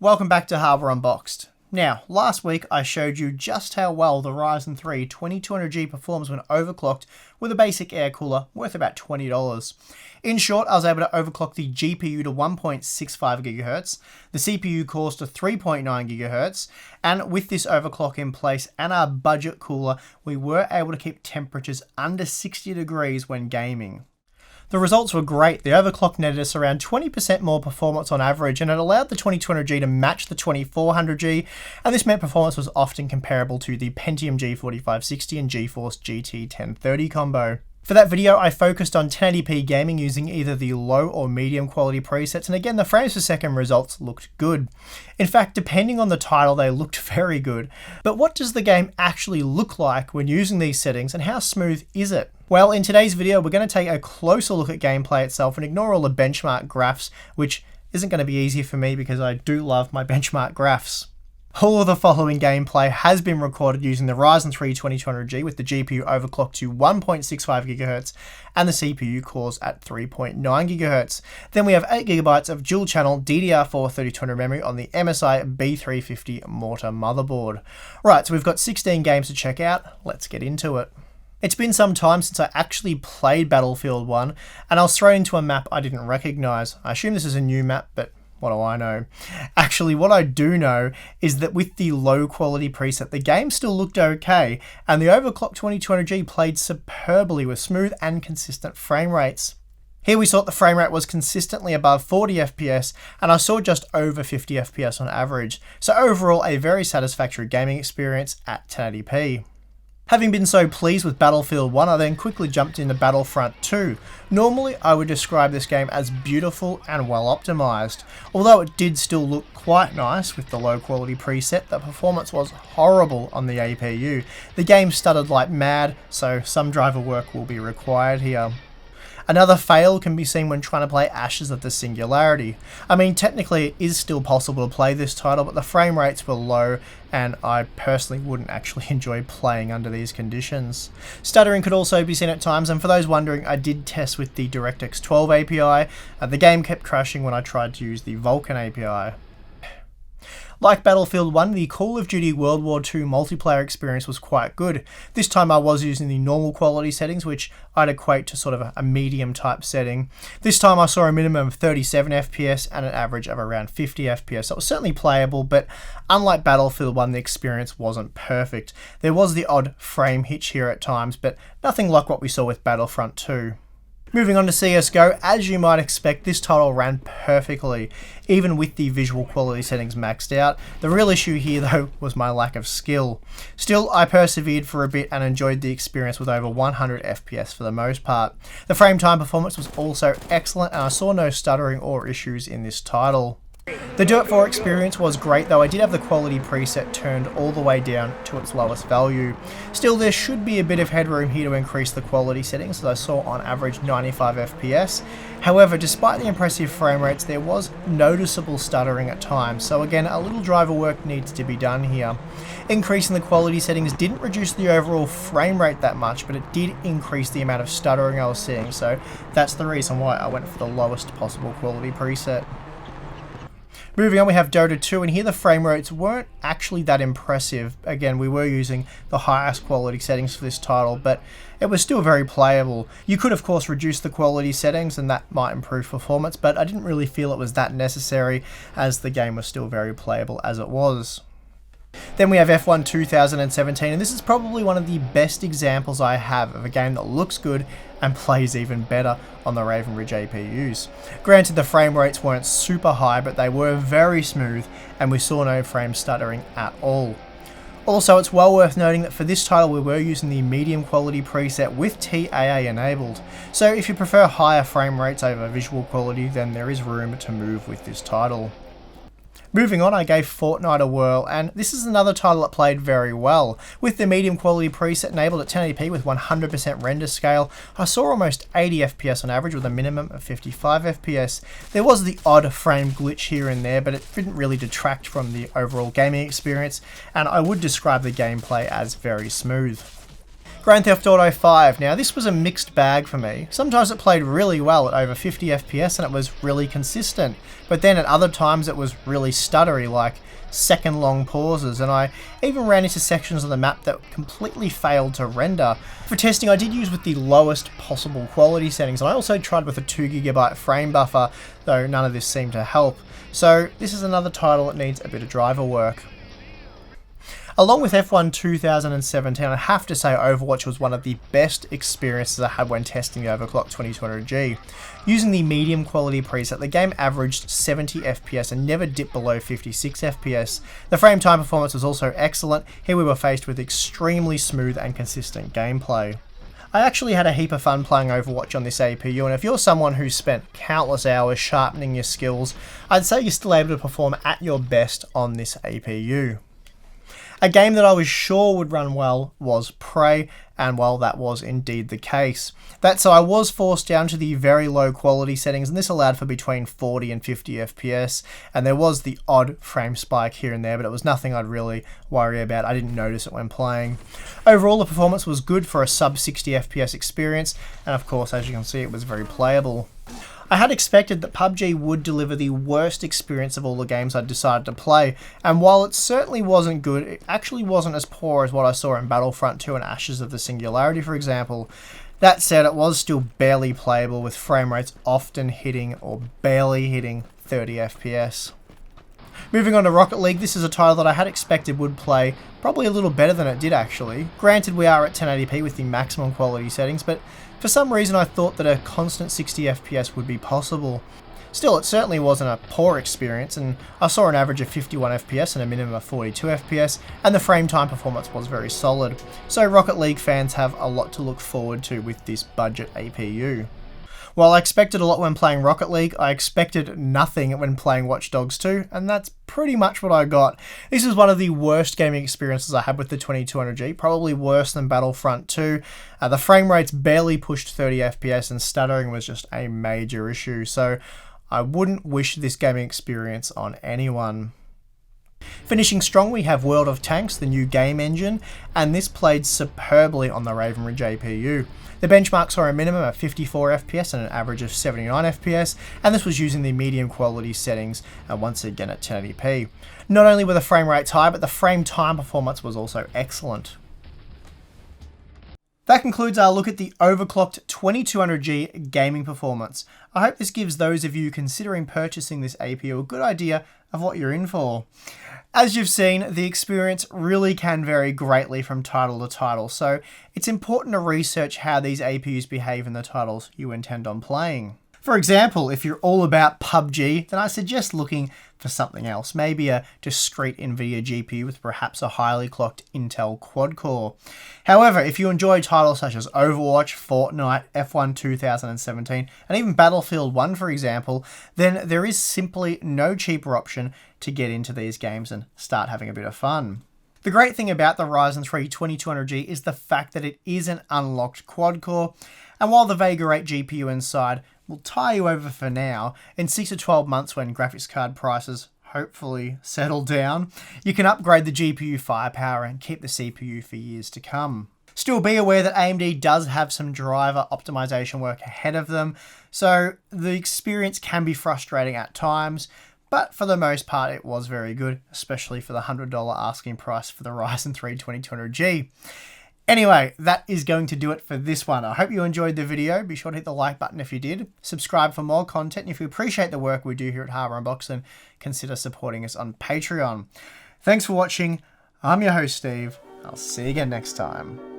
Welcome back to Harbour Unboxed. Now, last week I showed you just how well the Ryzen 3 2200G performs when overclocked with a basic air cooler worth about $20. In short, I was able to overclock the GPU to 1.65 GHz, the CPU cores to 3.9 GHz, and with this overclock in place and our budget cooler, we were able to keep temperatures under 60 degrees when gaming. The results were great. The overclock netted us around 20% more performance on average, and it allowed the 2200G to match the 2400G, and this meant performance was often comparable to the Pentium G4560 and GeForce GT 1030 combo. For that video, I focused on 1080p gaming using either the low or medium quality presets, and again, the frames per second results looked good. In fact, depending on the title, they looked very good. But what does the game actually look like when using these settings, and how smooth is it? Well, in today's video, we're going to take a closer look at gameplay itself and ignore all the benchmark graphs, which isn't going to be easy for me because I do love my benchmark graphs. All of the following gameplay has been recorded using the Ryzen 3 2200G with the GPU overclocked to 1.65 GHz and the CPU cores at 3.9 GHz. Then we have 8GB of dual channel DDR4 3200 memory on the MSI B350 Mortar motherboard. Right, so we've got 16 games to check out. Let's get into it. It's been some time since I actually played Battlefield 1, and I was thrown into a map I didn't recognise. I assume this is a new map, but what do I know? Actually, what I do know is that with the low quality preset, the game still looked okay, and the overclocked 2200G played superbly with smooth and consistent frame rates. Here we saw that the frame rate was consistently above 40 FPS, and I saw just over 50 FPS on average. So overall, a very satisfactory gaming experience at 1080p. Having been so pleased with Battlefield 1, I then quickly jumped into Battlefront 2. Normally, I would describe this game as beautiful and well optimized. Although it did still look quite nice with the low quality preset, the performance was horrible on the APU. The game stuttered like mad, so some driver work will be required here. Another fail can be seen when trying to play Ashes of the Singularity. I mean, technically it is still possible to play this title, but the frame rates were low, and I personally wouldn't actually enjoy playing under these conditions. Stuttering could also be seen at times, and for those wondering, I did test with the DirectX 12 API. The game kept crashing when I tried to use the Vulkan API. Like Battlefield 1, the Call of Duty World War II multiplayer experience was quite good. This time I was using the normal quality settings, which I'd equate to sort of a medium type setting. This time I saw a minimum of 37 FPS and an average of around 50 FPS. So it was certainly playable, but unlike Battlefield 1, the experience wasn't perfect. There was the odd frame hitch here at times, but nothing like what we saw with Battlefront 2. Moving on to Csgo, as you might expect, this title ran perfectly, even with the visual quality settings maxed out. The real issue here though was my lack of skill. Still, I persevered for a bit and enjoyed the experience with over 100 FPS for the most part. The frame time performance was also excellent, and I saw no stuttering or issues in this title. The Do It For experience was great, though I did have the quality preset turned all the way down to its lowest value. Still, there should be a bit of headroom here to increase the quality settings, as I saw on average 95 FPS. However, despite the impressive frame rates, there was noticeable stuttering at times, so again, a little driver work needs to be done here. Increasing the quality settings didn't reduce the overall frame rate that much, but it did increase the amount of stuttering I was seeing, so that's the reason why I went for the lowest possible quality preset. Moving on, we have Dota 2, and here the frame rates weren't actually that impressive. Again, we were using the highest quality settings for this title, but it was still very playable. You could of course reduce the quality settings and that might improve performance, but I didn't really feel it was that necessary, as the game was still very playable as it was. Then we have F1 2017, and this is probably one of the best examples I have of a game that looks good and plays even better on the Raven Ridge APUs. Granted, the frame rates weren't super high, but they were very smooth, and we saw no frame stuttering at all. Also, it's well worth noting that for this title we were using the medium quality preset with TAA enabled, so if you prefer higher frame rates over visual quality, then there is room to move with this title. Moving on, I gave Fortnight a whirl, and this is another title that played very well. With the medium quality preset enabled at 1080p with 100% render scale, I saw almost 80 FPS on average with a minimum of 55 FPS. There was the odd frame glitch here and there, but it didn't really detract from the overall gaming experience, and I would describe the gameplay as very smooth. Grand Theft Auto 5. Now this was a mixed bag for me. Sometimes it played really well at over 50 FPS and it was really consistent, but then at other times it was really stuttery, like second long pauses, and I even ran into sections of the map that completely failed to render. For testing I did use with the lowest possible quality settings, and I also tried with a 2GB frame buffer, though none of this seemed to help. So this is another title that needs a bit of driver work. Along with F1 2017, I have to say Overwatch was one of the best experiences I had when testing the overclocked 2200G. Using the medium quality preset, the game averaged 70 FPS and never dipped below 56 FPS. The frame time performance was also excellent. Here we were faced with extremely smooth and consistent gameplay. I actually had a heap of fun playing Overwatch on this APU, and if you're someone who's spent countless hours sharpening your skills, I'd say you're still able to perform at your best on this APU. A game that I was sure would run well was Prey, and well, that was indeed the case. That said, I was forced down to the very low quality settings, and this allowed for between 40 and 50 FPS, and there was the odd frame spike here and there, but it was nothing I'd really worry about. I didn't notice it when playing. Overall, the performance was good for a sub 60 FPS experience, and of course, as you can see, it was very playable. I had expected that PUBG would deliver the worst experience of all the games I'd decided to play, and while it certainly wasn't good, it actually wasn't as poor as what I saw in Battlefront 2 and Ashes of the Singularity, for example. That said, it was still barely playable, with frame rates often hitting or barely hitting 30 FPS. Moving on to Rocket League, this is a title that I had expected would play probably a little better than it did actually. Granted, we are at 1080p with the maximum quality settings, but for some reason I thought that a constant 60 FPS would be possible. Still, it certainly wasn't a poor experience, and I saw an average of 51 FPS and a minimum of 42 FPS, and the frame time performance was very solid. So Rocket League fans have a lot to look forward to with this budget APU. While I expected a lot when playing Rocket League, I expected nothing when playing Watch Dogs 2, and that's pretty much what I got. This is one of the worst gaming experiences I had with the 2200G, probably worse than Battlefront 2. The frame rates barely pushed 30 FPS and stuttering was just a major issue, so I wouldn't wish this gaming experience on anyone. Finishing strong, we have World of Tanks, the new game engine, and this played superbly on the Raven Ridge APU. The benchmarks are a minimum of 54 FPS and an average of 79 FPS, and this was using the medium quality settings, and once again at 1080p. Not only were the frame rates high, but the frame time performance was also excellent. That concludes our look at the overclocked 2200G gaming performance. I hope this gives those of you considering purchasing this APU a good idea of what you're in for. As you've seen, the experience really can vary greatly from title to title, so it's important to research how these APUs behave in the titles you intend on playing. For example, if you're all about PUBG, then I suggest looking for something else, maybe a discrete NVIDIA GPU with perhaps a highly clocked Intel quad-core. However, if you enjoy titles such as Overwatch, Fortnight, F1 2017, and even Battlefield 1 for example, then there is simply no cheaper option to get into these games and start having a bit of fun. The great thing about the Ryzen 3 2200G is the fact that it is an unlocked quad-core, and while the Vega 8 GPU inside will tie you over for now, in 6 to 12 months when graphics card prices hopefully settle down, you can upgrade the GPU firepower and keep the CPU for years to come. Still, be aware that AMD does have some driver optimization work ahead of them, so the experience can be frustrating at times, but for the most part it was very good, especially for the $100 asking price for the Ryzen 3 2200G. Anyway, that is going to do it for this one. I hope you enjoyed the video. Be sure to hit the like button if you did. Subscribe for more content. And if you appreciate the work we do here at Hardware Unboxed, then consider supporting us on Patreon. Thanks for watching. I'm your host, Steve. I'll see you again next time.